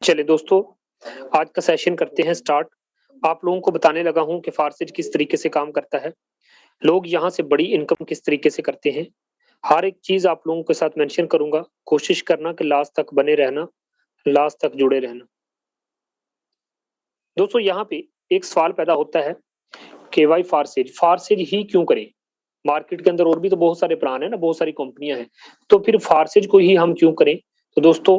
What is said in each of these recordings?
चलिए दोस्तों, आज का सेशन करते हैं स्टार्ट। आप लोगों को बताने लगा हूँ कि फार्सेज किस तरीके से काम करता है, लोग यहाँ से बड़ी इनकम किस तरीके से करते हैं। हर एक चीज़ आप लोगों के साथ मेंशन करूँगा, कोशिश करना कि लास्ट तक बने रहना, लास्ट तक जुड़े रहना। दोस्तों यहाँ पे एक सवाल पैदा होता है कि भाई फार्सेज ही क्यों करें? मार्केट के अंदर और भी तो बहुत सारे ब्रांड है ना, बहुत सारी कंपनियां हैं, तो फिर फार्सेज को ही हम क्यों करें? तो दोस्तों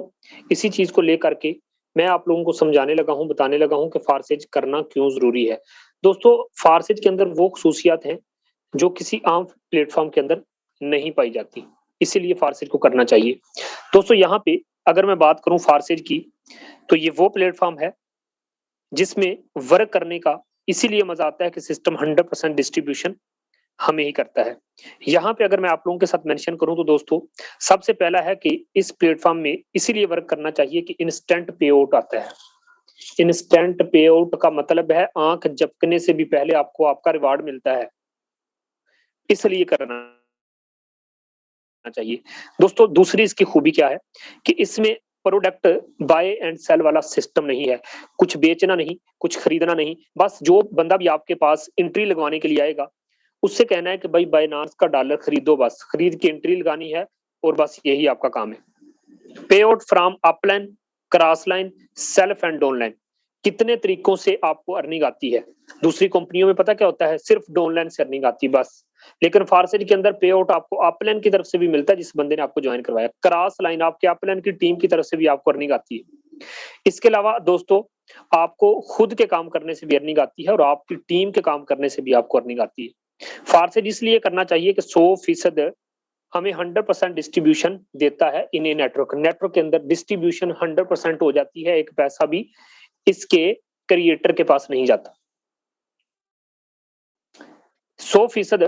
इसी चीज को लेकर के मैं आप लोगों को समझाने लगा हूं, बताने लगा हूं कि फार्सेज करना क्यों जरूरी है। दोस्तों फार्सेज के अंदर वो खसूसियात हैं जो किसी आम प्लेटफॉर्म के अंदर नहीं पाई जाती, इसीलिए फार्सेज को करना चाहिए। दोस्तों यहाँ पे अगर मैं बात करूं फार्सेज की, तो ये वो प्लेटफॉर्म है जिसमें वर्क करने का इसीलिए मजा आता है कि सिस्टम 100% डिस्ट्रीब्यूशन हमें ही करता है। यहाँ पे अगर मैं आप लोगों के साथ मेंशन करूं तो दोस्तों सबसे पहला है कि इस प्लेटफॉर्म में इसीलिए वर्क करना चाहिए कि इंस्टेंट पे आउट आता है। इंस्टेंट पे आउट का मतलब है आंख झपकने से भी पहले आपको आपका रिवार्ड मिलता है, इसलिए करना चाहिए। दोस्तों दूसरी इसकी खूबी क्या है कि इसमें प्रोडक्ट बाय एंड सेल वाला सिस्टम नहीं है, कुछ बेचना नहीं, कुछ खरीदना नहीं। बस जो बंदा भी आपके पास एंट्री लगवाने के लिए आएगा उससे कहना है कि भाई बाइनांस का डॉलर खरीदो, बस खरीद के एंट्री लगानी है और बस यही आपका काम है। पे out from upline, cross line, self and downline, कितने तरीकों से आपको अर्निंग आती है। दूसरी कंपनियों में पता क्या होता है, सिर्फ डाउनलाइन से अर्निंग आती है बस, लेकिन फार्सेज के अंदर पे आउट आपको अपलाइन की तरफ से भी मिलता है जिस बंदे ने आपको ज्वाइन करवाया, क्रॉस लाइन आपके अपलाइन की टीम की तरफ से भी आपको अर्निंग आती है। इसके अलावा दोस्तों आपको खुद के काम करने से भी अर्निंग आती है और आपकी टीम के काम करने से भी आपको अर्निंग आती है। फार्सेज इसलिए करना चाहिए कि 100% हमें 100% डिस्ट्रीब्यूशन देता है इन ए नेटवर्क। नेटवर्क के अंदर डिस्ट्रीब्यूशन 100% हो जाती है, एक पैसा भी इसके क्रिएटर के पास नहीं जाता। 100%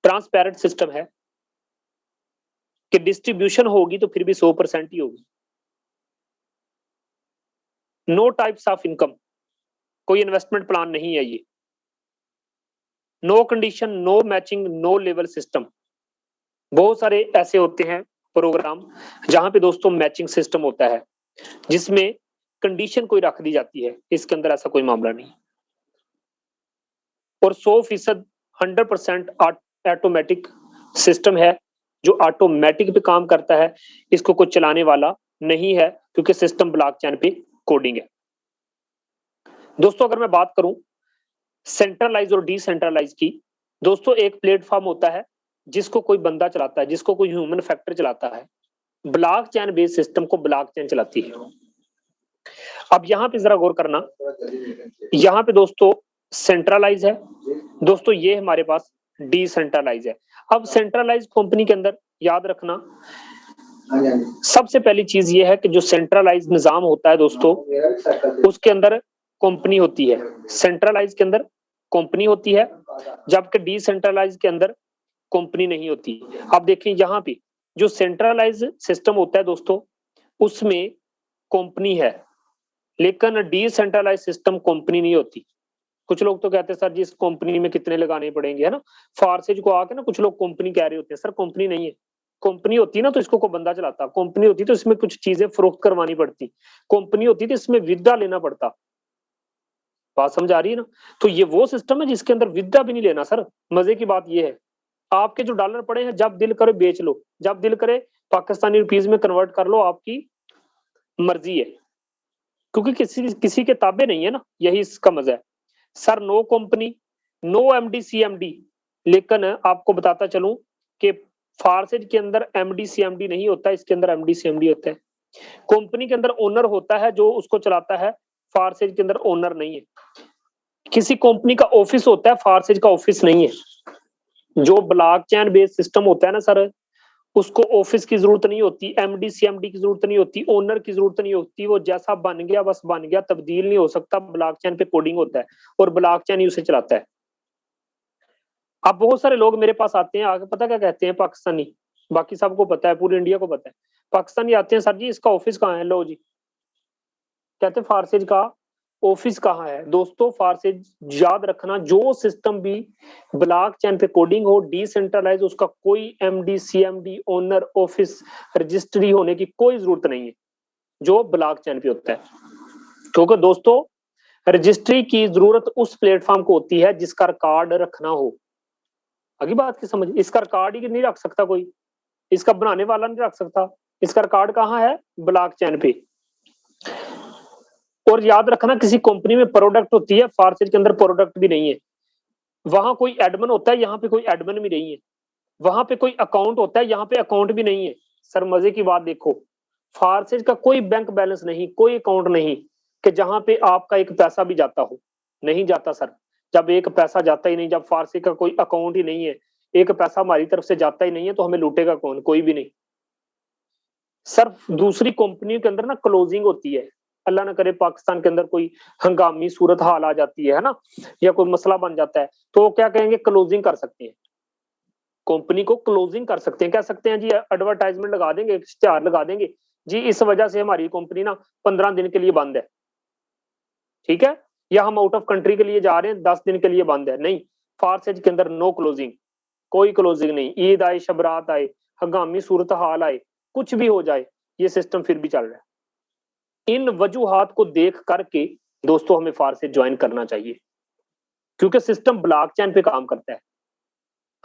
ट्रांसपेरेंट सिस्टम है कि डिस्ट्रीब्यूशन होगी तो फिर भी 100% ही होगी। नो टाइप्स ऑफ इनकम, कोई इन्वेस्टमेंट प्लान नहीं है ये। No condition, no matching, no level system. बहुत सारे ऐसे होते हैं प्रोग्राम जहां पे दोस्तों मैचिंग सिस्टम होता है जिसमें कंडीशन कोई रख दी जाती है, इसके अंदर ऐसा कोई मामला नहीं। और 100% 100% ऑटोमेटिक सिस्टम है जो ऑटोमेटिक पे काम करता है, इसको कोई चलाने वाला नहीं है क्योंकि सिस्टम ब्लॉकचेन पे कोडिंग है। दोस्तों अगर मैं बात करूं सेंट्रलाइज और डिसेंट्रलाइज की, दोस्तों एक प्लेटफॉर्म होता है जिसको कोई बंदा चलाता है, जिसको कोई ह्यूमन फैक्टर चलाता है। ब्लॉकचेन बेस्ड सिस्टम को ब्लॉकचेन चलाती है। अब यहाँ पे जरा गौर करना, यहाँ पे दोस्तों सेंट्रलाइज है, दोस्तों ये हमारे पास डिसेंट्रलाइज है। अब सेंट्रलाइज कंपनी के अंदर याद रखना सबसे पहली चीज ये है कि जो सेंट्रलाइज निजाम होता है दोस्तों उसके अंदर कंपनी होती है। सेंट्रलाइज के अंदर कंपनी होती है जबकि डिसेंट्रलाइज के अंदर कंपनी नहीं होती। अब देखें यहाँ पे जो सेंट्रलाइज सिस्टम होता है दोस्तों उसमें कंपनी है, लेकिन डिसेंट्रलाइज सिस्टम कंपनी नहीं होती। कुछ लोग तो कहते हैं सर जी इस कंपनी में कितने लगाने पड़ेंगे, है ना। फार्सेज को आके ना कुछ लोग कंपनी कह रहे होते हैं, सर कंपनी नहीं है। कंपनी होती ना तो इसको कोई बंदा चलाता, कंपनी होती तो इसमें कुछ चीजें फरोख्त करवानी पड़ती, कंपनी होती तो इसमें विदा लेना पड़ता। बात समझ आ रही है ना। तो ये वो सिस्टम है जिसके अंदर विदा भी नहीं लेना सर। मजे की बात ये है आपके जो डॉलर पड़े हैं जब दिल करे बेच लो, जब दिल करे पाकिस्तानी रुपीज में कन्वर्ट कर लो, आपकी मर्जी है, क्योंकि किसी किसी के ताबे नहीं है ना, यही इसका मजा है। Sir no company, no MD CMD, लेकिन आपको बताता चलूं कि फार्सेज के अंदर एमडी सीएमडी नहीं होता, इसके अंदर एमडी सीएमडी होता है। कंपनी के अंदर ओनर होता है जो उसको चलाता है, फार्सेज के अंदर ओनर नहीं है। किसी कंपनी का ऑफिस होता है, फार्सेज का ऑफिस नहीं है। जो ब्लॉकचेन बेस्ड सिस्टम होता है ना सर, उसको ऑफिस की जरूरत नहीं होती, एमडी सीएमडी की जरूरत नहीं होती, ओनर की जरूरत नहीं होती। वो जैसा बन गया बस बन गया, तब्दील नहीं हो सकता। ब्लॉकचेन पे कोडिंग होता है और ब्लॉकचेन ही उसे चलाता है। अब बहुत सारे लोग मेरे पास आते हैं, आगे पता क्या कहते हैं, पाकिस्तानी, बाकी सबको पता है, पूरे इंडिया को पता है। पाकिस्तानी आते हैं, सर जी इसका ऑफिस कहाँ है, लो जी, कहते हैं फार्सेज का ऑफिस कहाँ है। दोस्तों फार्सेज याद रखना, जो सिस्टम भी ब्लॉकचेन पे कोडिंग हो डिसेंट्रलाइज, उसका कोई MD CMD owner office registry होने की कोई जरूरत नहीं है। जो ब्लॉक चेन पे होता है। क्योंकि दोस्तों रजिस्ट्री की जरूरत उस प्लेटफॉर्म को होती है जिसका रिकॉर्ड रखना हो। अगली बात की समझ, इसका रिकॉर्ड ही नहीं रख सकता कोई, इसका बनाने वाला नहीं रख सकता, इसका रिकॉर्ड कहाँ है, ब्लॉक चेन पे। और याद रखना किसी कंपनी में प्रोडक्ट होती है, फारसेज के अंदर प्रोडक्ट भी नहीं है, वहां कोई एडमिन होता है, यहाँ पे कोई एडमिन भी नहीं है, वहां पे कोई अकाउंट होता है, यहाँ पे अकाउंट भी नहीं है। सर मजे की बात देखो, फारसेज का कोई बैंक बैलेंस नहीं, कोई अकाउंट नहीं कि जहां पे आपका एक पैसा भी जाता हो, नहीं जाता सर। जब एक पैसा जाता ही नहीं, जब फारसेज का कोई अकाउंट ही नहीं है, एक पैसा हमारी तरफ से जाता ही नहीं है, तो हमें लूटेगा कौन, कोई भी नहीं। सर दूसरी कंपनियों के अंदर ना क्लोजिंग होती है, अल्लाह ना करे पाकिस्तान के अंदर कोई हंगामी सूरत हाल आ जाती है ना, या कोई मसला बन जाता है, तो क्या कहेंगे, क्लोजिंग कर सकते हैं, कंपनी को क्लोजिंग कर सकते हैं, कह सकते हैं जी एडवर्टाइजमेंट लगा देंगे, इश्तेहार लगा देंगे जी, इस वजह से हमारी कंपनी ना 15 दिन के लिए बंद है, ठीक है, या हम आउट ऑफ कंट्री के लिए जा रहे हैं, 10 दिन के लिए बंद है। नहीं, फारसेज के अंदर नो क्लोजिंग, कोई क्लोजिंग नहीं। ईद आए, शबरात आए, हंगामी सूरत हाल आए, कुछ भी हो जाए, ये सिस्टम फिर भी चल रहा है। इन वजूहात को देख करके दोस्तों हमें फारसेज ज्वाइन करना चाहिए, क्योंकि सिस्टम ब्लॉक चेन पे काम करता है,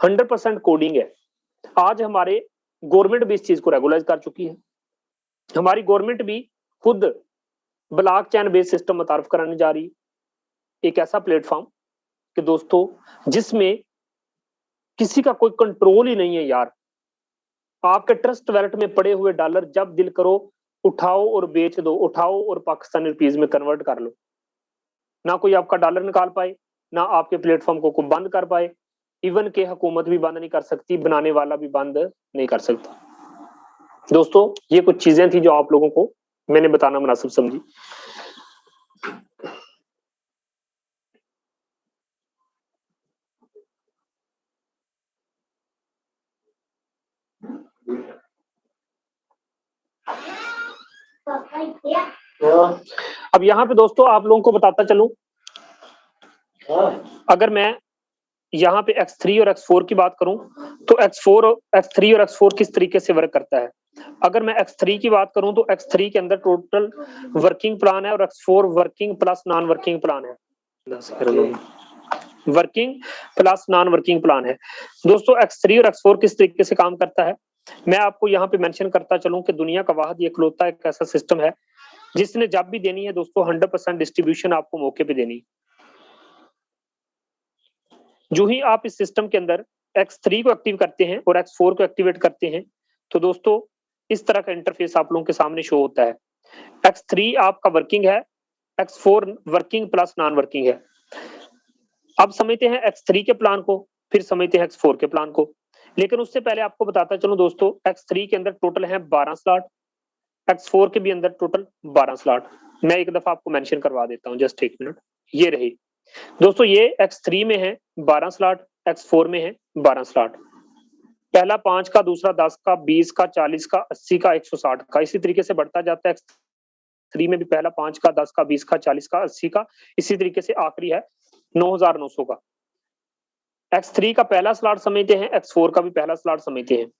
100% कोडिंग है। आज हमारे गवर्नमेंट भी इस चीज को रेगुलाइज कर चुकी है, हमारी गवर्नमेंट भी खुद ब्लॉक चेन बेस्ड सिस्टम मुतारफ कराने जा रही है, एक ऐसा प्लेटफॉर्म कि दोस्तों जिसमें किसी का कोई कंट्रोल ही नहीं है यार। आपके ट्रस्ट वैलेट में पड़े हुए डॉलर जब दिल करो उठाओ और बेच दो, उठाओ और पाकिस्तानी रुपीज में कन्वर्ट कर लो, ना कोई आपका डॉलर निकाल पाए, ना आपके प्लेटफॉर्म को कोई बंद कर पाए, इवन के हुकूमत भी बंद नहीं कर सकती, बनाने वाला भी बंद नहीं कर सकता। दोस्तों ये कुछ चीजें थी जो आप लोगों को मैंने बताना मुनासिब समझी। अब यहाँ पे दोस्तों आप लोगों को बताता चलूं, अगर मैं यहाँ पे x3 और x4 की बात करूं तो x3 और x4 किस तरीके से वर्क करता है। अगर मैं x3 की बात करूं तो x3 के अंदर टोटल वर्किंग प्लान है और x4 working plus non working plan है, working plus non working plan है। दोस्तों x3 और x4 किस तरीके से काम करता है, मैं आपको यहाँ पे मेंशन करता चलूं कि दुनिया का वाहिद इकलौता एक ऐसा सिस्टम है जिसने जब भी देनी है दोस्तों 100% डिस्ट्रीब्यूशन आपको मौके पे देनी। जो ही आप इस सिस्टम के अंदर x3 को एक्टिव करते हैं और x4 को एक्टिवेट करते हैं तो दोस्तों इस तरह का इंटरफेस आप लोगों के सामने शो होता है। x3 आपका वर्किंग है, x4 working plus non working है। अब समझते हैं x3 के प्लान को, फिर समझते हैं x4 के प्लान को, लेकिन उससे पहले आपको बताता चलूं दोस्तों x3 के अंदर टोटल है 12 स्लॉट, x4 के भी अंदर टोटल 12 स्लॉट। मैं एक दफा आपको मेंशन करवा देता हूं, जस्ट एक मिनट, ये रही दोस्तों, ये x3 में है 12 स्लॉट, x4 में है 12 स्लॉट, पहला 5 का, दूसरा 10 का, 20 का, 40 का, 80 का, 160 का, इसी तरीके से बढ़ता जाता है। x3 में भी पहला 5 का, 10 का, 20 का, 40 का, 80 का, इसी तरीके से आखिरी है 9900 का। x3 का पहला स्लॉट समझते हैं, x4 का भी पहला स्लॉट समझते हैं।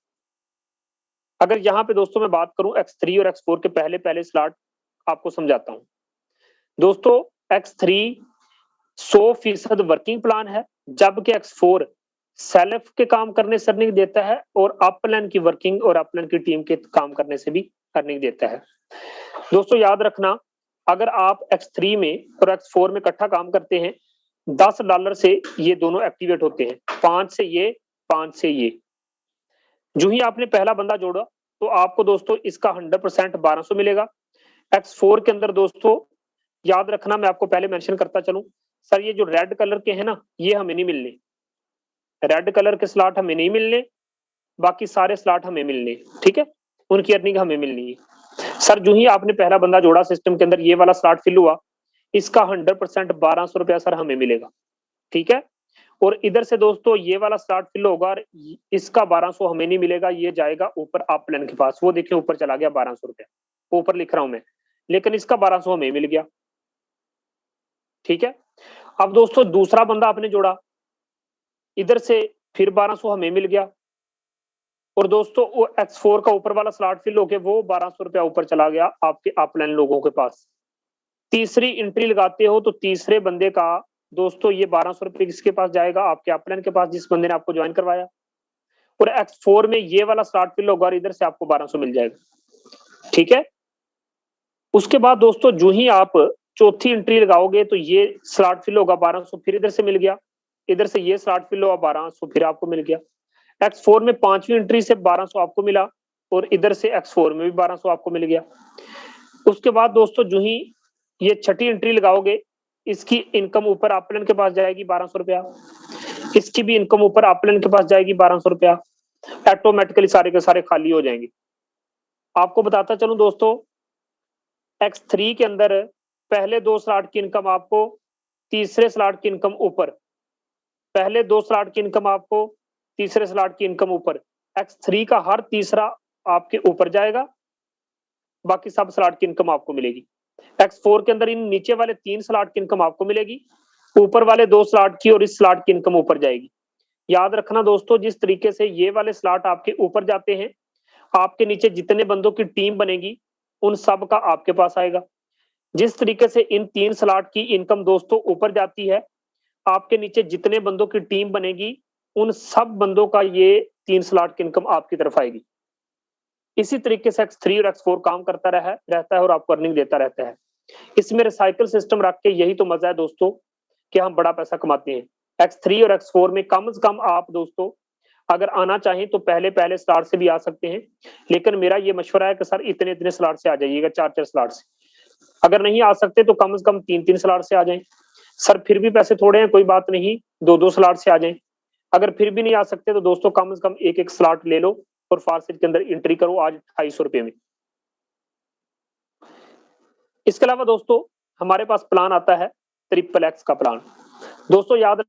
अगर यहाँ पे दोस्तों मैं बात करूं x3 और x4 के पहले पहले स्लॉट आपको समझाता हूं। दोस्तों x3 100% वर्किंग प्लान है, जबकि x4 सेल्फ के काम करने से अर्निंग देता है और अपलाइन की वर्किंग और अपलाइन की टीम के काम करने से भी अर्निंग देता है। दोस्तों याद रखना, अगर आप x3 में और x4 में इकट्ठा काम करते हैं, $10 से ये दोनों एक्टिवेट होते हैं, 5 से ये, 5 से ये। जो ही आपने पहला बंदा जोड़ा तो आपको दोस्तों इसका 100% 1200 मिलेगा। x4 के अंदर दोस्तों याद रखना, मैं आपको पहले मेंशन करता चलूं, सर ये जो रेड कलर के हैं ना, ये हमें नहीं मिलने, रेड कलर के स्लॉट हमें नहीं मिलने, बाकी सारे स्लॉट हमें मिलने, ठीक है, उनकी अर्निंग हमें मिलनी है। सर जो ही आपने पहला बंदा जोड़ा सिस्टम के अंदर, ये वाला स्लॉट फिल हुआ, इसका 100% 1200 रुपया सर हमें मिलेगा, ठीक है। और इधर से दोस्तों ये वाला स्लॉट फिल होगा और इसका 1200 हमें नहीं मिलेगा, ये जाएगा ऊपर अपलाइन के पास, वो देखिए ऊपर चला गया 1200 रुपया, ऊपर लिख रहा हूं मैं, लेकिन इसका 1200 हमें मिल गया, ठीक है। अब दोस्तों दूसरा बंदा आपने जोड़ा, इधर से फिर 1200 हमें मिल गया, और दोस्तों वो X4 का ऊपर वाला स्लॉट फिल होके वो 1200 रुपया ऊपर चला गया आपके अपलाइन लोगों के पास। तीसरी एंट्री लगाते हो तो तीसरे बंदे का दोस्तों ये 1200 रुपये किसके पास जाएगा? आपके अपलाइन के पास, जिस बंदे ने आपको ज्वाइन करवाया। और X4 में ये वाला स्लॉट फिल होगा और इधर से आपको 1200 मिल जाएगा। ठीक है, उसके बाद दोस्तों जो ही आप चौथी एंट्री लगाओगे तो ये स्लॉट फिल होगा 1200, फिर इधर से मिल गया, इधर से ये स्लॉट फिल होगा 1200, फिर आपको मिल गया। X4 में पांचवी एंट्री से 1200 आपको मिला और इधर से X4 में भी 1200 आपको मिल गया। उसके बाद दोस्तों जो ही ये छठी एंट्री लगाओगे, इसकी इनकम ऊपर अपलाइन के पास जाएगी 1200 रुपया, इसकी भी इनकम ऊपर अपलाइन के पास जाएगी 1200 रुपया, ऑटोमेटिकली सारे के सारे खाली हो जाएंगे। आपको बताता चलूं दोस्तों, X3 के अंदर पहले दो स्लॉट की इनकम आपको, तीसरे स्लॉट की इनकम ऊपर, पहले दो स्लॉट की इनकम आपको, तीसरे स्लॉट की इनकम ऊपर। X3 का हर तीसरा आपके ऊपर जाएगा, बाकी सब स्लॉट की इनकम आपको मिलेगी। X4 के अंदर इन नीचे वाले 3 स्लॉट की इनकम आपको मिलेगी, ऊपर वाले 2 स्लॉट की और इस स्लॉट की इनकम ऊपर जाएगी। याद रखना दोस्तों, जिस तरीके से ये वाले स्लॉट आपके ऊपर जाते हैं, आपके नीचे जितने बंदों की टीम बनेगी उन सब का आपके पास आएगा। जिस तरीके से इन 3 स्लॉट की इनकम दोस्तों ऊपर जाती है, आपके नीचे जितने बंदों की टीम बनेगी उन सब बंदों का ये 3 स्लॉट की इनकम आपकी तरफ आएगी। इसी तरीके से X3 और X4 काम करता रहता है और आपको अर्निंग देता रहता है। इसमें रिसाइकल सिस्टम रख के यही तो मजा है दोस्तों कि हम बड़ा पैसा कमाते हैं। X3 और X4 में कम से कम आप दोस्तों अगर आना चाहें तो पहले पहले स्लॉट से भी आ सकते हैं, लेकिन मेरा ये मशवरा है कि सर इतने इतने स्लॉट से आ जाइएगा, 4-4 स्लॉट से। अगर नहीं आ सकते तो कम से कम 3-3 स्लॉट से आ जाएं। सर फिर भी पैसे थोड़े हैं, कोई बात नहीं, 2-2 स्लॉट से आ जाएं। अगर फिर भी नहीं आ सकते तो दोस्तों कम से कम एक स्लॉट ले लो और फारसेट के अंदर एंट्री करो आज 250 रुपए में। इसके अलावा दोस्तों हमारे पास प्लान आता है XXX का प्लान। दोस्तों याद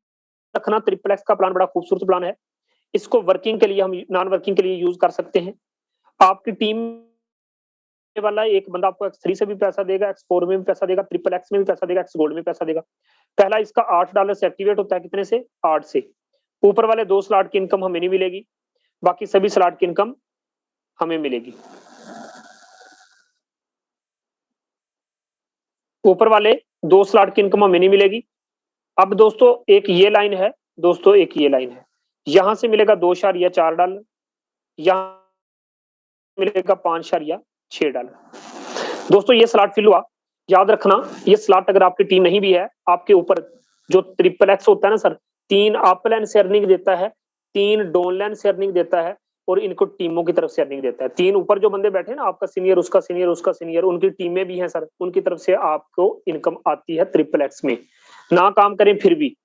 रखना, XXX का प्लान बड़ा खूबसूरत प्लान है। इसको वर्किंग के लिए, हम नॉन वर्किंग के लिए यूज कर सकते हैं। आपकी टीम वाला एक बंदा आपको X3 से भी पैसा देगा, X4 में भी पैसा देगा, XXX में भी पैसा देगा, X गोल्ड में पैसा देगा। पहला इसका $8 से एक्टिवेट होता है, कितने से? 8 से। ऊपर वाले 2 स्लॉट की इनकम हमें नहीं मिलेगी, बाकी सभी स्लॉट की इनकम हमें मिलेगी। ऊपर वाले 2 स्लॉट की इनकम हमें नहीं मिलेगी। अब दोस्तों एक ये लाइन है, दोस्तों एक ये लाइन है, यहां से मिलेगा $2.4, यहां मिलेगा $5.6। दोस्तों ये स्लॉट फिल हुआ। याद रखना, ये स्लॉट अगर आपकी टीम नहीं भी है, आपके ऊपर जो XXX होता है ना सर, 3 अपलाइन से अर्निंग देता है, 3 डाउनलाइन से अर्निंग देता है और इनको टीमों की तरफ से अर्निंग देता है। 3 ऊपर जो बंदे बैठे ना, आपका सीनियर, उसका सीनियर, उसका सीनियर, उनकी टीमें भी हैं सर, उनकी तरफ से आपको इनकम आती है XXX में। ना काम करें फिर भी।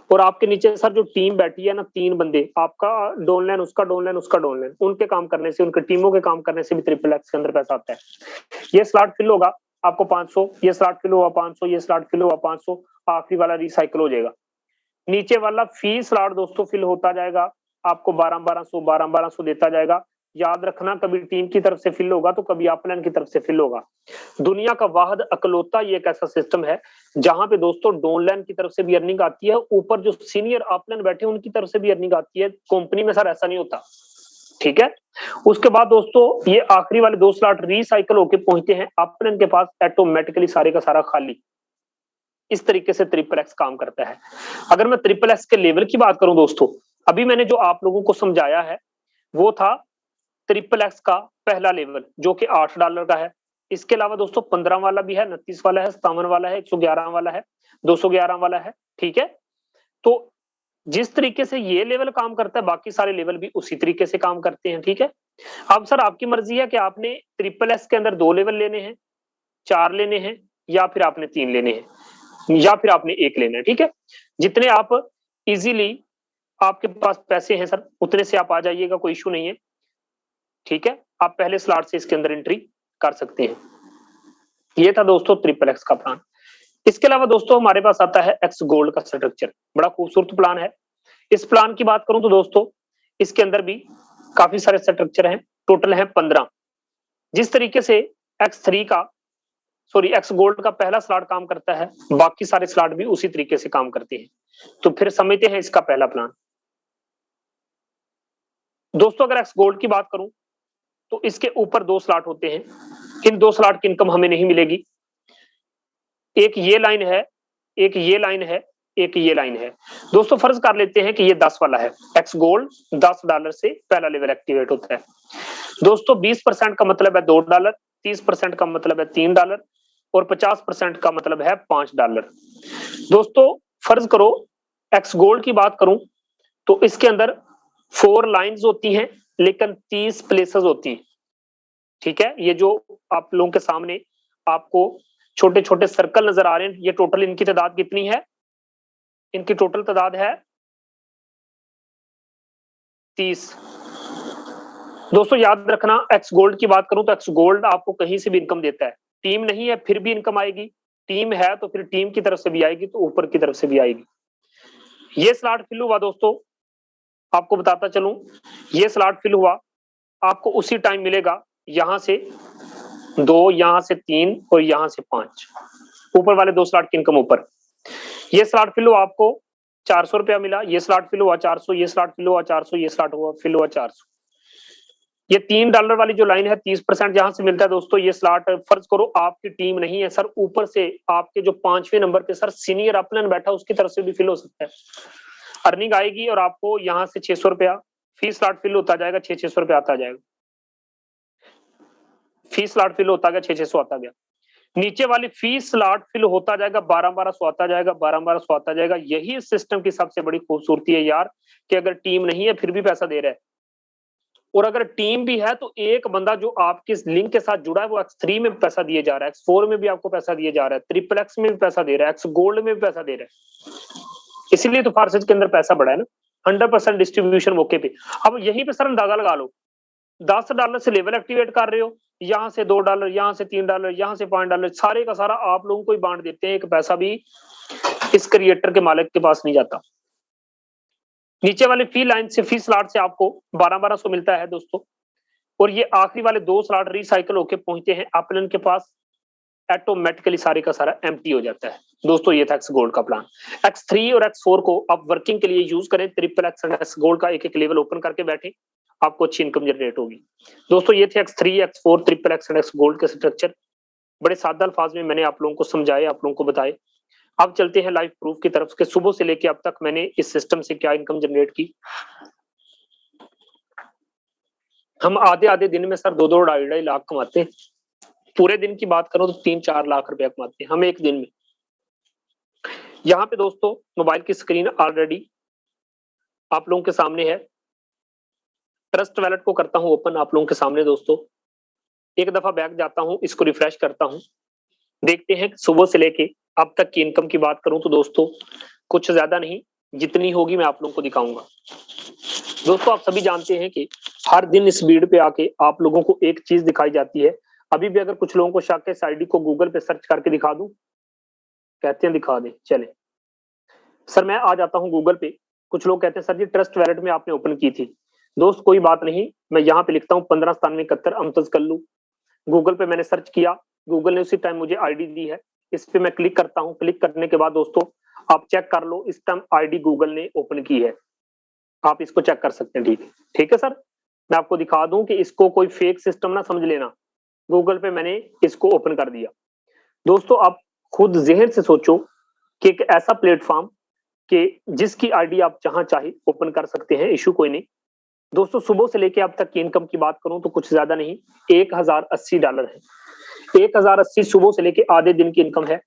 और आपके नीचे सर जो टीम बैठी है ना, 3 बंदे, आपका डाउनलाइन, उसका डाउनलाइन, उसका डाउनलाइन, उनके काम करने से, उनके टीमों के काम करने से भी XXX के अंदर पैसा आता है। ये स्लॉट फिल होगा आपको 500, ये स्लॉट फिल हुआ 500, ये स्लॉट फिल हुआ 500, आखिरी वाला रिसाइकिल हो जाएगा। नीचे वाला फी स्लॉट दोस्तों फिल होता जाएगा, आपको 1200 देता जाएगा। याद रखना, कभी टीम की तरफ से फिल होगा तो कभी अपलाइन की तरफ से फिल होगा। दुनिया का वाहिद अकलौता ये एक ऐसा सिस्टम है जहां पे दोस्तों डाउनलाइन की तरफ से भी अर्निंग आती है, ऊपर जो सीनियर अपलाइन बैठे उनकी तरफ से भी अर्निंग आती है। कंपनी में सर ऐसा नहीं होता, ठीक है। उसके बाद दोस्तों ये आखिरी वाले 2 स्लॉट रिसाइकिल होके पहुंचते हैं अपलाइन के पास, ऑटोमेटिकली सारे का सारा खाली। इस तरीके से XXX काम करता है। अगर मैं XXX के लेवल की बात करूं दोस्तों, अभी मैंने जो आप लोगों को समझाया है वो था XXX का पहला लेवल जो कि $8 का है। इसके अलावा दोस्तों 15 वाला भी है, 29 वाला है, 57 वाला है, 111 वाला है, 211 वाला है, ठीक है। तो जिस तरीके से ये लेवल काम करता है, बाकी सारे लेवल भी उसी तरीके से काम करते हैं, ठीक है। अब सर आपकी मर्जी है कि आपने XXX के अंदर 2 लेवल लेने हैं, 4 लेने हैं, या फिर आपने 3 लेने हैं, या फिर आपने 1 लेना है, ठीक है। जितने आप इजीली आपके पास पैसे हैं सर, उतने से आप आ जाइएगा, कोई इशू नहीं है, ठीक है। आप पहले स्लॉट से इसके अंदर एंट्री कर सकते हैं। ये था दोस्तों XXX का प्लान। इसके अलावा दोस्तों हमारे पास आता है X गोल्ड का स्ट्रक्चर, बड़ा खूबसूरत प्लान है। इस प्लान की बात करूं तो दोस्तों इसके अंदर भी काफी सारे स्ट्रक्चर हैं, टोटल है 15। जिस तरीके से X गोल्ड का पहला स्लॉट काम करता है, बाकी सारे स्लॉट भी उसी तरीके से काम करते हैं। तो फिर समझते हैं इसका पहला प्लान। दोस्तों अगर एक्स गोल्ड की बात करूं तो इसके ऊपर 2 स्लॉट होते हैं, इन 2 स्लॉट की इनकम हमें नहीं मिलेगी। एक ये लाइन है, एक ये लाइन है, एक ये लाइन है। दोस्तों फर्ज कर लेते हैं कि ये 10 वाला है, एक्स गोल्ड $10 से पहला लेवल एक्टिवेट होता है। दोस्तों 20% का मतलब है $2, 30% का मतलब है $3 और 50% का मतलब है $5। दोस्तों फर्ज करो एक्स गोल्ड की बात करूं तो इसके अंदर 4 लाइंस होती हैं लेकिन 30 प्लेसेस होती हैं। ठीक है, ये जो आप लोगों के सामने आपको छोटे छोटे सर्कल नजर आ रहे हैं, ये टोटल इनकी तादाद कितनी है? इनकी टोटल तादाद है 30। दोस्तों याद रखना, एक्स गोल्ड की बात करूं तो एक्स गोल्ड आपको कहीं से भी इनकम देता है। टीम नहीं है फिर भी इनकम आएगी, टीम है तो फिर टीम की तरफ से भी आएगी, तो ऊपर की तरफ से भी आएगी। ये स्लॉट फिल हुआ दोस्तों, आपको बताता चलूं, ये स्लॉट फिल हुआ, आपको उसी टाइम मिलेगा यहां से 2, यहां से 3 और यहां से 5। ऊपर वाले 2 स्लॉट की इनकम ऊपर। ये स्लॉट फिल हुआ, आपको 400 रुपया मिला, ये स्लॉट फिल हुआ 400, ये स्लॉट फिल हुआ 400, ये स्लॉट हुआ फिल हुआ 400। ये $3 वाली जो लाइन है 30% जहां से मिलता है दोस्तों, ये स्लॉट फर्ज करो आपकी टीम नहीं है सर, ऊपर से आपके जो 5वें नंबर पे सर सीनियर अपलाइन बैठा उसकी तरफ से भी फिल हो सकता है। अर्निंग आएगी और आपको यहाँ से 600 रुपया फी स्लॉट फिल होता जाएगा, 600 रुपया आता जाएगा, फी स्लॉट फिल होता गया 600 आता गया। नीचे वाली फी स्लॉट फिल होता जाएगा 1200 आता जाएगा, 1200 आता जाएगा। यही इस सिस्टम की सबसे बड़ी खूबसूरती है यार, कि अगर टीम नहीं है फिर भी पैसा दे रहा है, और अगर टीम भी है तो एक बंदा जो आपके लिंक के साथ जुड़ा है वो X3 में भी पैसा दिए जा रहा है, X4 में भी आपको पैसा दिया जा रहा है, ट्रिपल एक्स में भी पैसा दे रहा है, एक्स गोल्ड में भी पैसा दे रहा है। इसीलिए तो फारसेज के अंदर पैसा बढ़ा है ना, 100% डिस्ट्रीब्यूशन मौके पे। अब यहीं पे सर अंदाजा लगा लो, $10 से लेवल एक्टिवेट कर रहे हो, यहाँ से $2, यहाँ से $3, यहाँ से $5, सारे का सारा आप लोगों को ही बांट देते हैं, एक पैसा भी इस क्रिएटर के मालिक के पास नहीं जाता। नीचे वाले फी लाइन से, फी स्लॉट से आपको 1200 मिलता है दोस्तों, और ये आखिरी वाले 2 स्लॉट रिसाइकल होके पहुंचते हैं अपलन के पास, ऑटोमेटिकली सारे का सारा एम्प्टी हो जाता है। दोस्तों ये था एक्स गोल्ड का प्लान। X3 और X4 को आप वर्किंग के लिए यूज करें, triple x and x gold का एक एक लेवल ओपन करके बैठे, आपको अच्छी इनकम जनरेट होगी। दोस्तों ये थे X3, X4, triple x and x gold के स्ट्रक्चर, बड़े सादा अल्फाज में मैंने आप लोगों को समझाए, आप लोगों को बताए। अब चलते हैं लाइव प्रूफ की तरफ के, सुबह से लेके अब तक मैंने इस सिस्टम से क्या इनकम जनरेट की। हम आधे आधे दिन में सर 2-2, 2.5 लाख कमाते हैं। पूरे दिन की बात करो तो 3-4 लाख रुपया कमाते हैं हम एक दिन में। यहाँ पे दोस्तों मोबाइल की स्क्रीन ऑलरेडी आप लोगों के सामने है, ट्रस्ट वैलेट को करता हूं ओपन आप लोगों के सामने दोस्तों, एक दफा बैक जाता हूं, इसको रिफ्रेश करता हूं, देखते हैं सुबह से लेके अब तक की इनकम की बात करूं तो दोस्तों कुछ ज्यादा नहीं, जितनी होगी मैं आप लोगों को दिखाऊंगा। दोस्तों आप सभी जानते हैं कि हर दिन इस भीड़ पे आके आप लोगों को एक चीज दिखाई जाती है। अभी भी अगर कुछ लोगों को शक है, इस आईडी को गूगल पे सर्च करके दिखा दूं, कहते हैं दिखा दे, चले सर मैं आ जाता हूं गूगल पे। कुछ लोग कहते हैं सर जी ट्रस्ट वैलेट में आपने ओपन की थी। दोस्त कोई बात नहीं, मैं यहाँ पे लिखता हूँ 159771 अमतज कल्लू, गूगल पे मैंने सर्च किया, गूगल ने उसी टाइम मुझे आईडी दी है, इस पे मैं क्लिक करता हूँ। क्लिक करने के बाद दोस्तों आप चेक कर लो, इस टाइम आईडी गूगल ने ओपन की है, आप इसको चेक कर सकते हैं। ठीक है, ठीक है सर, मैं आपको दिखा दूं कि इसको कोई फेक सिस्टम ना समझ लेना, गूगल पे मैंने इसको ओपन कर दिया। दोस्तों आप खुद जहन से सोचो कि एक ऐसा प्लेटफॉर्म कि जिसकी आईडी आप जहां चाहे ओपन कर सकते हैं, इशू कोई नहीं। दोस्तों सुबह से लेके अब तक की इनकम की बात करूं तो कुछ ज्यादा नहीं, $1080 है। 1080 सुबह से लेके आधे दिन की इनकम है।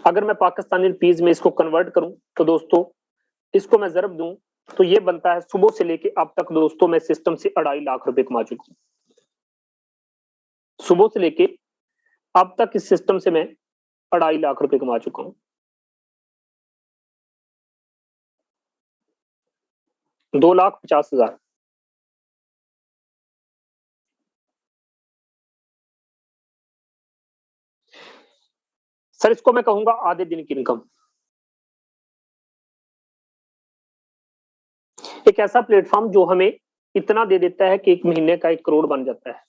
अगर मैं पाकिस्तानी रुपीज में इसको कन्वर्ट करूं तो दोस्तों इसको मैं जरब दूं तो ये बनता है सुबह से लेके अब तक दोस्तों मैं सिस्टम से 2.5 लाख रुपए कमा चुका हूं। सुबह से लेके अब तक इस सिस्टम से मैं 2.5 लाख रुपए कमा चुका हूं। 2,50,000। सर इसको मैं कहूंगा आधे दिन की इनकम। एक ऐसा प्लेटफॉर्म जो हमें इतना दे देता है कि 1 महीने का 1 करोड़ बन जाता है।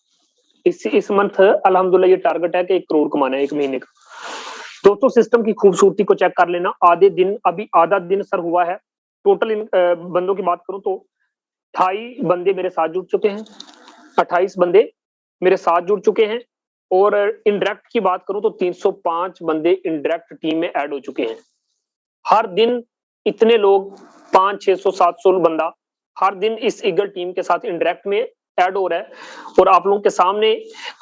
इस मंथ अल्हम्दुलिल्लाह ये टारगेट है कि 1 करोड़ कमाना है 1 महीने का। दोस्तों सिस्टम की खूबसूरती को चेक कर लेना, आधे दिन, अभी आधा दिन सर हुआ है। टोटल बंदों की बात करूं तो 28 बंदे मेरे साथ जुड़ चुके हैं, 28 बंदे मेरे साथ जुड़ चुके हैं। और इनडायरेक्ट की बात करूं तो 305 बंदे इनडायरेक्ट टीम में ऐड हो चुके हैं। हर दिन इतने लोग 500, 600, 700 बंदा हर दिन इस ईगल टीम के साथ इनडायरेक्ट में ऐड हो रहा है। और आप लोगों के सामने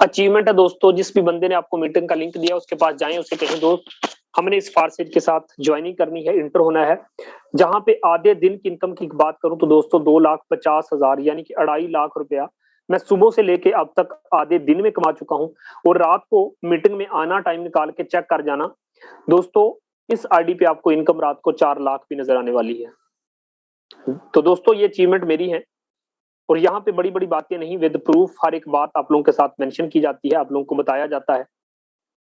अचीवमेंट है दोस्तों। जिस भी बंदे ने आपको मीटिंग का लिंक दिया उसके पास जाएं, उसे कहें दोस्त हमने इस फारसेज के साथ ज्वाइनिंग करनी है, इंटर होना है। जहां पे आधे दिन की इनकम की बात करूं तो दोस्तों 2,50,000 यानी कि 2.5 लाख रुपया मैं सुबह से लेके अब तक आधे दिन में कमा चुका हूं। और रात को मीटिंग में आना, टाइम निकाल के चेक कर जाना दोस्तों, इस आईडी पे आपको इनकम रात को 4 लाख भी नजर आने वाली है। तो दोस्तों ये अचीवमेंट मेरी है। और यहाँ पे बड़ी बड़ी बातें नहीं, विद प्रूफ हर एक बात आप लोगों के साथ मेंशन की जाती है, आप लोगों को बताया जाता है।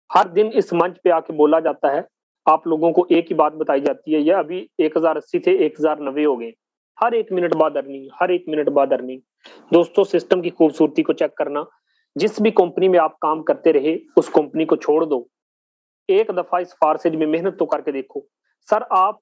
हर दिन इस मंच पे आके बोला जाता है, आप लोगों को एक ही बात बताई जाती है। ये अभी 1080 थे 1090 हो गए। हर एक मिनट बाद अर्निंग, हर एक मिनट बाद अर्निंग। दोस्तों सिस्टम की खूबसूरती को चेक करना। जिस भी कंपनी में आप काम करते रहे उस कंपनी को छोड़ दो, एक दफा इस फारसेज में मेहनत तो करके देखो। सर आप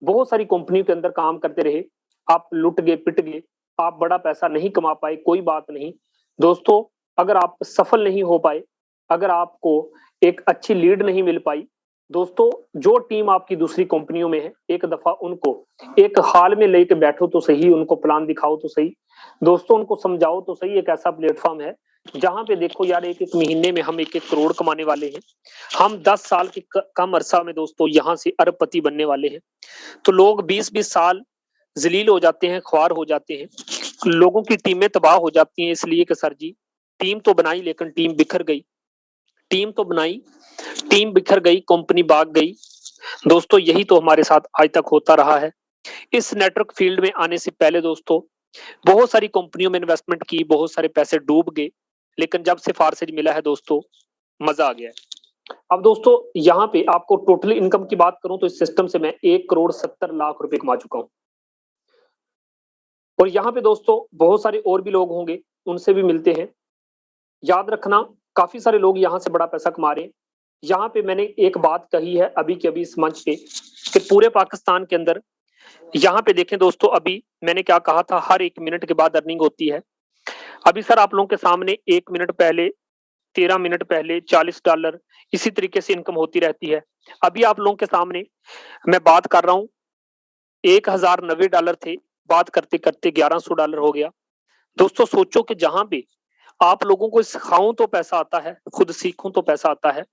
बहुत सारी कंपनी के अंदर काम करते रहे, आप लुट गए, पिट गए, आप बड़ा पैसा नहीं कमा पाए, कोई बात नहीं दोस्तों। अगर आप सफल नहीं हो पाए, अगर आपको एक अच्छी लीड नहीं मिल पाई दोस्तों, जो टीम आपकी दूसरी कंपनियों में है एक दफा उनको एक हाल में लेके बैठो तो सही, उनको प्लान दिखाओ तो सही दोस्तों, उनको समझाओ तो सही। एक ऐसा प्लेटफॉर्म है जहां पे देखो यार, एक एक महीने में हम 1-1 करोड़ कमाने वाले हैं। हम 10 साल के कम अरसा में दोस्तों यहां से अरबपति बनने वाले हैं। तो लोग 20-20 साल जलील हो जाते हैं, ख्वार हो जाते हैं, लोगों की टीमें तबाह हो जाती हैं इसलिए कि सर जी टीम तो बनाई लेकिन टीम बिखर गई, टीम तो बनाई टीम बिखर गई, कंपनी भाग गई। दोस्तों यही तो हमारे साथ आज तक होता रहा है। इस नेटवर्क फील्ड में आने से पहले दोस्तों बहुत सारी कंपनियों में इन्वेस्टमेंट की, बहुत सारे पैसे डूब गए, लेकिन जब से फारसेज मिला है दोस्तों मजा आ गया है। अब दोस्तों यहाँ पे आपको टोटल इनकम की बात करूं तो इस सिस्टम से मैं 1,70,00,000 रुपए कमा चुका हूं। और यहाँ पे दोस्तों बहुत सारे और भी लोग होंगे, उनसे भी मिलते हैं। याद रखना काफी सारे लोग यहाँ से बड़ा पैसा कमा रहे हैं। यहाँ पे मैंने एक बात कही है अभी के अभी इस मंच पे कि पूरे पाकिस्तान के अंदर, यहाँ पे देखें दोस्तों, अभी मैंने क्या कहा था, हर 1 मिनट के बाद अर्निंग होती है। अभी सर आप लोगों के सामने 1 मिनट पहले, 13 मिनट पहले $40, इसी तरीके से इनकम होती रहती है। अभी आप लोगों के सामने मैं बात कर रहा हूँ, $1,090 थे, बात करते करते $1,100 हो गया। दोस्तों सोचो कि जहां पे आप लोगों को सिखाऊं तो पैसा आता है, खुद सीखूं तो पैसा आता है।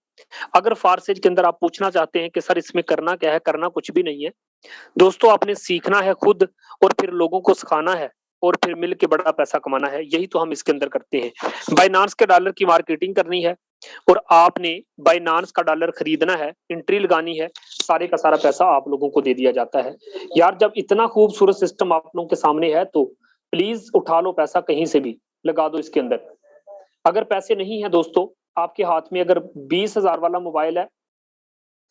अगर फारसेज के अंदर आप पूछना चाहते हैं कि सर इसमें करना क्या है, करना कुछ भी नहीं है दोस्तों, आपने सीखना है खुद और फिर लोगों को सिखाना है और फिर मिल के बड़ा पैसा कमाना है। यही तो हम इसके अंदर करते हैं। बाइनांस के डॉलर की मार्केटिंग करनी है और आपने बाइनांस का डॉलर खरीदना है, एंट्री लगानी है, सारे का सारा पैसा आप लोगों को दे दिया जाता है। यार जब इतना खूबसूरत सिस्टम आप लोगों के सामने है तो प्लीज उठा लो पैसा, कहीं से भी लगा दो इसके अंदर। अगर पैसे नहीं है दोस्तों आपके हाथ में, अगर 20,000 वाला मोबाइल है,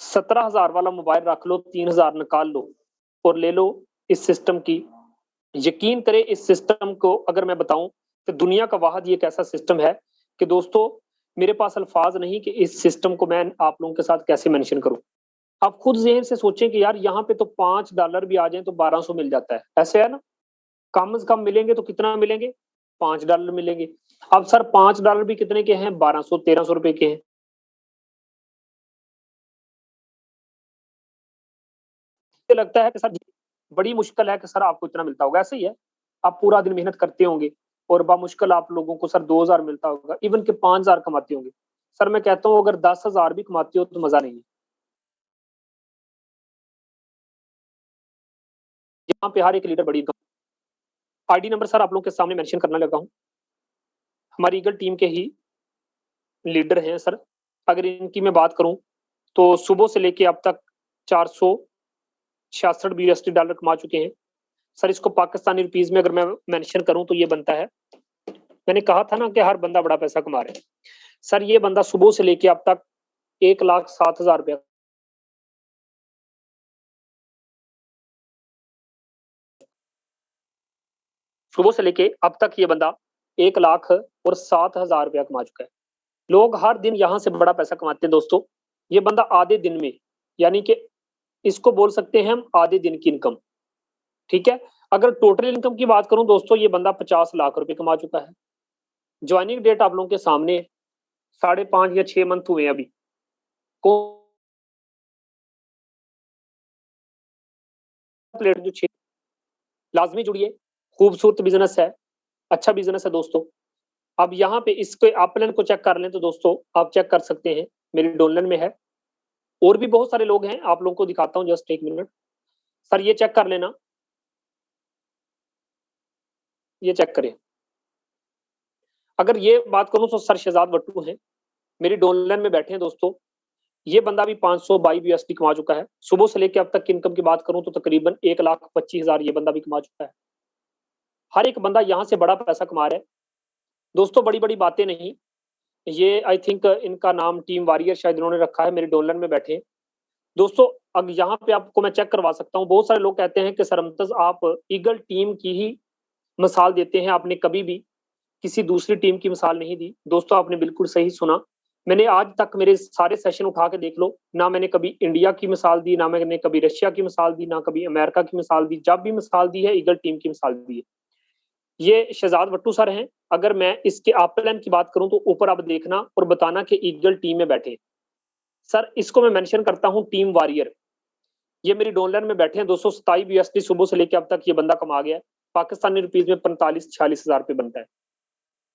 17,000 वाला मोबाइल रख लो, 3,000 निकाल लो और ले लो इस सिस्टम की। यकीन करें इस सिस्टम को अगर मैं बताऊं तो दुनिया का वाहिद ये एक ऐसा सिस्टम है कि दोस्तों मेरे पास अल्फाज नहीं कि इस सिस्टम को मैं आप लोगों के साथ कैसे मेंशन करूं। आप खुद ज़हन से सोचें कि यार यहाँ पे तो $5 भी आ जाए तो 1200 मिल जाता है, ऐसे है ना। कम से कम मिलेंगे तो कितना मिलेंगे, $5 मिलेंगे। अब सर $5 भी कितने के हैं, 1200-1300 रुपए के हैं। लगता है कि सर बड़ी मुश्किल है कि सर आपको इतना मिलता होगा, ऐसे ही है। आप पूरा दिन मेहनत करते होंगे और बामुश्किल आप लोगों को सर 2,000 मिलता होगा, इवन के 5,000 कमाते होंगे। सर मैं कहता हूँ अगर 10,000 भी कमाते हो तो मजा नहीं है। यहाँ पे हर एक लीडर बड़ी आईडी नंबर सर आप लोगों के सामने मेंशन करने लगा हूँ। हमारी ईगल टीम के ही लीडर हैं सर। अगर इनकी मैं बात करूं तो सुबह से लेके अब तक 466 USD कमा चुके हैं। सर इसको पाकिस्तानी रुपीज में अगर मैं मेंशन करूं तो ये बनता है, मैंने कहा था ना कि हर बंदा बड़ा पैसा कमा रहा है। सर ये बंदा सुबह से लेके अब तक 1,07,000 रुपया, सुबह से लेके अब तक ये बंदा 1,07,000 रुपया कमा चुका है। लोग हर दिन यहां से बड़ा पैसा कमाते हैं दोस्तों। ये बंदा आधे दिन में, यानी कि इसको बोल सकते हैं हम आधे दिन की इनकम, ठीक है। अगर टोटल इनकम की बात करूं दोस्तों, ये बंदा 50 लाख रुपए कमा चुका है। ज्वाइनिंग डेट आप लोगों के सामने 5.5 या 6 मंथ हुए हैं अभी। प्लेट जो 6, लाजमी जुड़िए, खूबसूरत बिजनेस है, अच्छा बिजनेस है दोस्तों। अब यहाँ पे इसके आप प्लान को चेक कर लें तो दोस्तों आप चेक कर सकते हैं, मेरी डोनलाइन में है, और भी बहुत सारे लोग हैं, आप लोगों को दिखाता हूँ, जस्ट 1 मिनट। सर ये चेक कर लेना, ये चेक करें। अगर ये बात करूं तो सर शहजाद वट्टू हैं, मेरी डोनलाइन में बैठे हैं दोस्तों। ये बंदा भी 522 यूएसडी कमा चुका है। सुबह से लेकर अब तक की इनकम की बात करूं तो तकरीबन 1,25,000 ये बंदा भी कमा चुका है। हर एक बंदा यहाँ से बड़ा पैसा कमा रहा है दोस्तों, बड़ी बड़ी बातें नहीं। ये आई थिंक इनका नाम टीम वॉरियर शायद इन्होंने रखा है, मेरे डोनलाइन में बैठे हैं दोस्तों। अब यहाँ पे आपको मैं चेक करवा सकता हूँ। बहुत सारे लोग कहते हैं कि सर मुमताज आप ईगल टीम की ही मिसाल देते हैं, आपने कभी भी किसी दूसरी टीम की मिसाल नहीं दी। दोस्तों आपने बिल्कुल सही सुना, मैंने आज तक मेरे सारे सेशन उठा के देख लो, ना मैंने कभी इंडिया की मिसाल दी, ना मैंने कभी रशिया की मिसाल दी, ना कभी अमेरिका की मिसाल दी। जब भी मिसाल दी है ईगल टीम की मिसाल दी है। ये शहजाद वट्टू सर हैं। अगर मैं इसके अपलाइन की बात करूं तो ऊपर आप देखना और बताना कि ईगल टीम में बैठे सर। इसको मैं मेंशन करता हूं टीम वॉरियर। ये मेरी डॉलर में बैठे हैं 227 यूएसडी सुबह से लेकर अब तक ये बंदा कमा गया है। पाकिस्तानी रुपीज में 45-46 हजार रुपए बनता है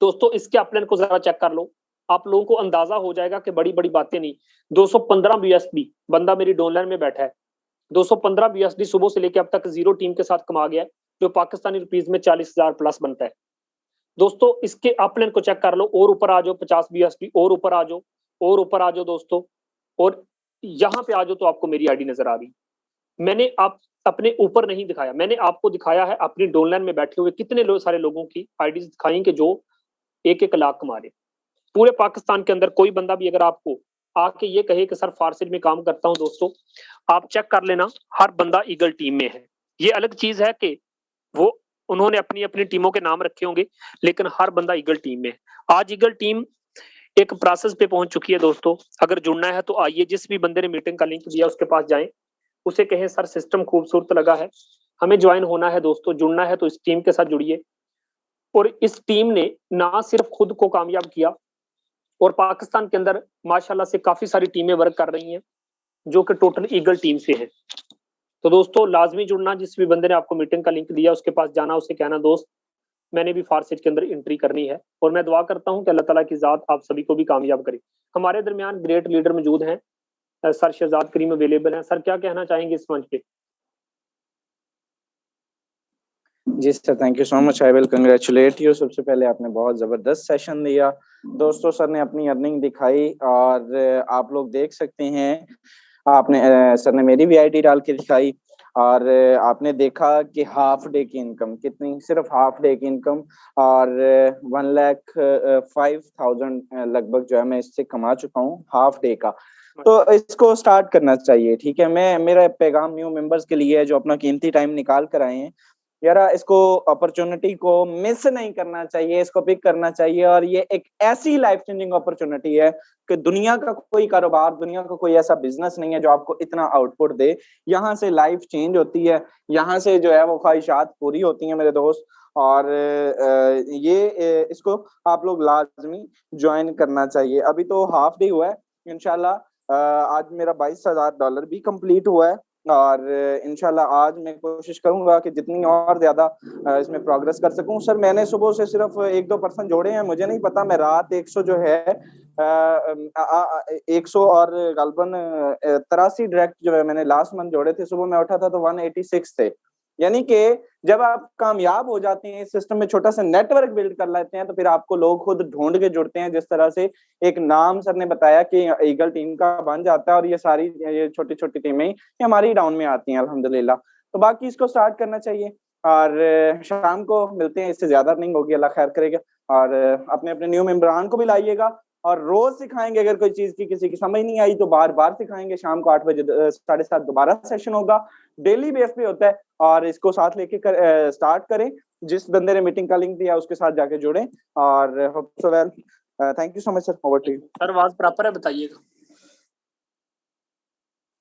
दोस्तों। इसके अपलाइन को जरा चेक कर लो, आप लोगों को अंदाजा हो जाएगा कि बड़ी बड़ी बातें नहीं। 215 यूएसडी बंदा मेरी डॉलर में बैठा है। 215 यूएसडी सुबह से लेकर अब तक जीरो टीम के साथ कमा गया है, जो पाकिस्तानी रुपीज में 40,000 प्लस बनता है दोस्तों। इसके अपलाइन को चेक कर लो, और ऊपर आ जाओ 50 यूएसडी, और ऊपर आ जाओ, और ऊपर आ जाओ दोस्तों, और यहाँ पे आ जाओ तो आपको मेरी आईडी नजर आ रही। मैंने आप अपने ऊपर नहीं दिखाया, मैंने आपको दिखाया है अपनी डोनलाइन में बैठे हुए कितने सारे लोगों की आईडी दिखाई कि जो 1-1 लाख कमा रहे। पूरे पाकिस्तान के अंदर कोई बंदा भी अगर आपको आके ये कहे कि सर फारसिल में काम करता हूं दोस्तों, आप चेक कर लेना, हर बंदा ईगल टीम में है। ये अलग चीज है कि वो उन्होंने अपनी अपनी टीमों के नाम रखे होंगे, लेकिन हर बंदा ईगल टीम में है। आज ईगल टीम एक प्रोसेस पे पहुंच चुकी है दोस्तों। अगर जुड़ना है तो आइए, जिस भी बंदे ने मीटिंग का लिंक दिया उसके पास जाएं, उसे कहें सर सिस्टम खूबसूरत लगा है, हमें ज्वाइन होना है दोस्तों, जुड़ना है तो इस टीम के साथ जुड़िए। और इस टीम ने ना सिर्फ खुद को कामयाब किया, और पाकिस्तान के अंदर माशाल्लाह से काफी सारी टीमें वर्क कर रही हैं जो कि टोटल ईगल टीम से है। तो दोस्तों लाजमी जुड़ना, जिस भी बंदे ने आपको मीटिंग का लिंक दिया उसके पास जाना, उसे कहना दोस्त मैंने भी फारसिट के अंदर एंट्री करनी है। और मैं दुआ करता हूं कि अल्लाह ताला की जात आप सभी को भी कामयाब करे। हमारे दरमियान ग्रेट लीडर मौजूद हैं, सर शहजाद करीम अवेलेबल हैं। सर क्या कहना चाहेंगे इस मंच पे? जी sir, thank you so much, I will congratulate you. सबसे पहले आपने बहुत जबरदस्त सेशन दिया दोस्तों, सर ने अपनी अर्निंग दिखाई और आप लोग देख सकते हैं, आपने सर ने मेरी भी आईडी डाल के दिखाई, और आपने देखा कि हाफ डे की इनकम कितनी, सिर्फ हाफ डे की इनकम, और 1,05,000 लगभग जो है मैं इससे कमा चुका हूँ हाफ डे का। तो इसको स्टार्ट करना चाहिए, ठीक है। मेरा पैगाम न्यू मेंबर्स के लिए है जो अपना कीमती टाइम निकाल कर आए हैं, यार इसको अपॉर्चुनिटी को मिस नहीं करना चाहिए, इसको पिक करना चाहिए। और ये एक ऐसी लाइफ चेंजिंग अपॉर्चुनिटी है कि दुनिया का कोई कारोबार, दुनिया का कोई ऐसा बिजनेस नहीं है जो आपको इतना आउटपुट दे। यहाँ से लाइफ चेंज होती है, यहाँ से जो है वो ख्वाहिशात पूरी होती हैं मेरे दोस्त। और इसको आप लोग लाजमी ज्वाइन करना चाहिए। अभी तो हाफ डे हुआ है, इंशाल्लाह आज मेरा $22,000 भी कंप्लीट हुआ है, और इंशाल्लाह आज मैं कोशिश करूंगा कि जितनी और ज्यादा इसमें प्रोग्रेस कर सकूं। सर मैंने सुबह से सिर्फ 1-2% जोड़े हैं, मुझे नहीं पता मैं रात 100 जो है 100 और गलबन 83 डायरेक्ट जो है मैंने लास्ट मंथ जोड़े थे। सुबह मैं उठा था तो 186 थे। यानी कि जब आप कामयाब हो जाते हैं इस सिस्टम में, छोटा सा नेटवर्क बिल्ड कर लेते हैं, तो फिर आपको लोग खुद ढूंढ के जुड़ते हैं। जिस तरह से एक नाम सर ने बताया कि ईगल टीम का बन जाता है, और ये सारी ये छोटी छोटी टीमें ही हमारी डाउन में आती हैं अल्हम्दुलिल्लाह। तो बाकी इसको स्टार्ट करना चाहिए, और शाम को मिलते हैं, इससे ज्यादा अर्निंग होगी, अल्लाह खैर करेगा। और अपने अपने न्यू मेंबरान को भी लाइएगा, और रोज सिखाएंगे। अगर कोई चीज की किसी की समझ नहीं आई तो बार बार सिखाएंगे। शाम को 8 बजे 7:30 दोबारा सेशन होगा, डेली बेस पे होता है। और इसको साथ लेके स्टार्ट करें। जिस बंदे ने मीटिंग का लिंक दिया उसके साथ जाके जुड़ें, और hope so well. Thank you so much sir, over to you. Sir आवाज प्रॉपर है बताइएगा?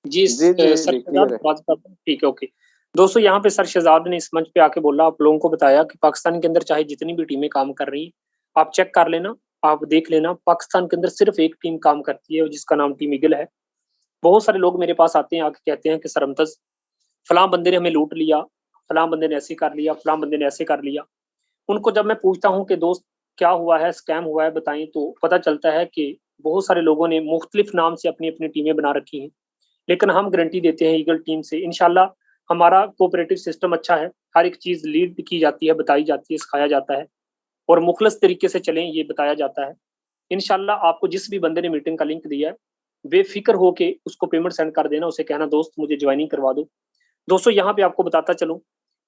जी जी सर, क्लियर है। ठीक है ओके। दोस्तों यहाँ पे सर शहजाद ने इस मंच पे आके बोला, आप लोगों को बताया कि पाकिस्तान के अंदर चाहे जितनी भी टीमें काम कर रही हैं, आप चेक कर लेना, आप देख लेना, पाकिस्तान के अंदर सिर्फ एक टीम काम करती है जिसका नाम टीम ईगल है। बहुत सारे लोग मेरे पास आते हैं, आके कहते हैं कि सर मुमताज फलां बंदे ने हमें लूट लिया, फलां बंदे ने ऐसे कर लिया, फलां बंदे ने ऐसे कर लिया। उनको जब मैं पूछता हूँ कि दोस्त क्या हुआ है, स्कैम हुआ है, बताएं, तो पता चलता है कि बहुत सारे लोगों ने मुख्तलिफ नाम से अपनी अपनी टीमें बना रखी हैं। लेकिन हम गारंटी देते हैं ईगल टीम से, इंशाल्लाह हमारा कोऑपरेटिव सिस्टम अच्छा है, हर एक चीज़ लीड की जाती है, बताई जाती है, सिखाया जाता है और मुखलस तरीके से चलें ये बताया जाता है। इंशाल्लाह आपको जिस भी बंदे ने मीटिंग का लिंक दिया है, बेफिक्र होके उसको पेमेंट सेंड कर देना, उसे कहना दोस्त मुझे ज्वाइनिंग करवा दो। दोस्तों यहाँ पे आपको बताता चलूँ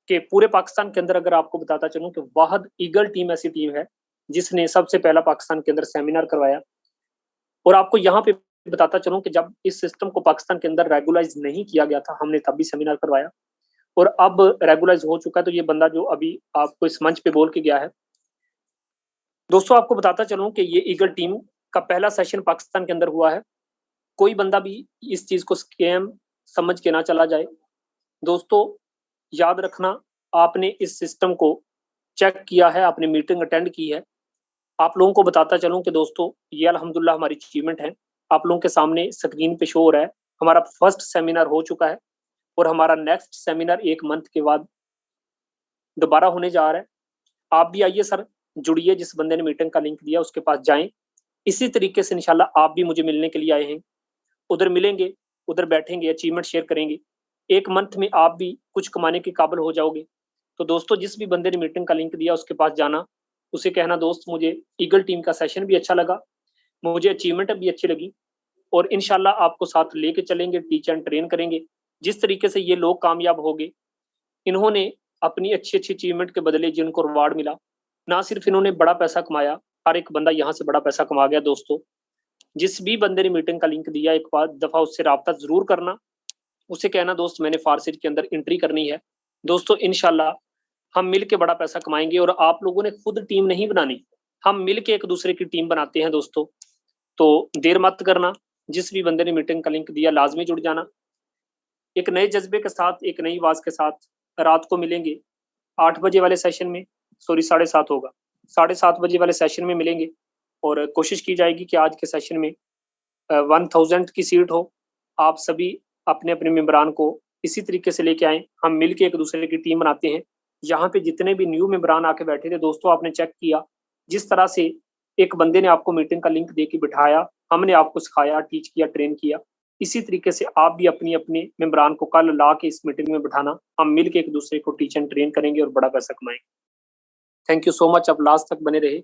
कि पूरे पाकिस्तान के अंदर अगर आपको बताता चलूँ कि वाहिद ईगल टीम ऐसी टीम है जिसने सबसे पहला पाकिस्तान के अंदर सेमिनार करवाया। और आपको यहाँ पे बताता चलूँ कि जब इस सिस्टम को पाकिस्तान के अंदर रेगुलाइज नहीं किया गया था, हमने तब भी सेमिनार करवाया और अब रेगुलाइज हो चुका है। तो ये बंदा जो अभी आपको इस मंच पे बोल के गया है, दोस्तों आपको बताता चलूँ कि ये ईगल टीम का पहला सेशन पाकिस्तान के अंदर हुआ है। कोई बंदा भी इस चीज को स्कैम समझ के ना चला जाए। दोस्तों याद रखना, आपने इस सिस्टम को चेक किया है, आपने मीटिंग अटेंड की है। आप लोगों को बताता चलूं कि दोस्तों ये अल्हम्दुलिल्लाह हमारी अचीवमेंट है। आप लोगों के सामने स्क्रीन पे शो हो रहा है, हमारा फर्स्ट सेमिनार हो चुका है और हमारा नेक्स्ट सेमिनार 1 मंथ के बाद दोबारा होने जा रहा है। आप भी आइए सर, जुड़िए, जिस बंदे ने मीटिंग का लिंक दिया उसके पास जाएं। इसी तरीके से इंशाल्लाह आप भी मुझे मिलने के लिए आए हैं, उधर मिलेंगे, उधर बैठेंगे, अचीवमेंट शेयर करेंगे। 1 मंथ में आप भी कुछ कमाने के काबिल हो जाओगे। तो दोस्तों जिस भी बंदे ने मीटिंग का लिंक दिया उसके पास जाना, उसे कहना दोस्त मुझे ईगल टीम का सेशन भी अच्छा लगा, मुझे अचीवमेंट भी अच्छी लगी और इंशाल्लाह आपको साथ लेके चलेंगे, टीच एंड ट्रेन करेंगे। जिस तरीके से ये लोग कामयाब हो गए, इन्होंने अपनी अच्छी-अच्छी अचीवमेंट के बदले जिनको रिवार्ड मिला, ना सिर्फ इन्होंने बड़ा पैसा कमाया, हर एक बंदा यहाँ से बड़ा पैसा कमा गया। दोस्तों जिस भी बंदे ने मीटिंग का लिंक दिया, एक बार दफा उससे राब्ता जरूर करना, उसे कहना दोस्त मैंने फारसी के अंदर एंट्री करनी है। दोस्तों इंशाल्लाह हम मिल के बड़ा पैसा कमाएंगे और आप लोगों ने खुद टीम नहीं बनानी, हम मिल के एक दूसरे की टीम बनाते हैं दोस्तों। तो देर मत करना, जिस भी बंदे ने मीटिंग का लिंक दिया लाजमी जुड़ जाना। एक नए जज्बे के साथ, एक नई आवाज के साथ रात को मिलेंगे 8 बजे वाले सेशन में, सॉरी 7:30 होगा, 7:30 बजे वाले सेशन में मिलेंगे और कोशिश की जाएगी कि आज के सेशन में 1000 की सीट हो। आप सभी अपने अपने मेंबरान को इसी तरीके से लेके आए, हम मिल के एक दूसरे की टीम बनाते हैं। यहाँ पे जितने भी न्यू मेंबरान आके बैठे थे दोस्तों, आपने चेक किया जिस तरह से एक बंदे ने आपको मीटिंग का लिंक दे के बिठाया, हमने आपको सिखाया, टीच किया, ट्रेन किया। इसी तरीके से आप भी अपनी अपने मेंबरान को कल ला के इस मीटिंग में बिठाना, हम मिल के एक दूसरे को टीच एंड ट्रेन करेंगे और बड़ा पैसा कमाएंगे। थैंक यू सो मच, आप लास्ट तक बने रहे।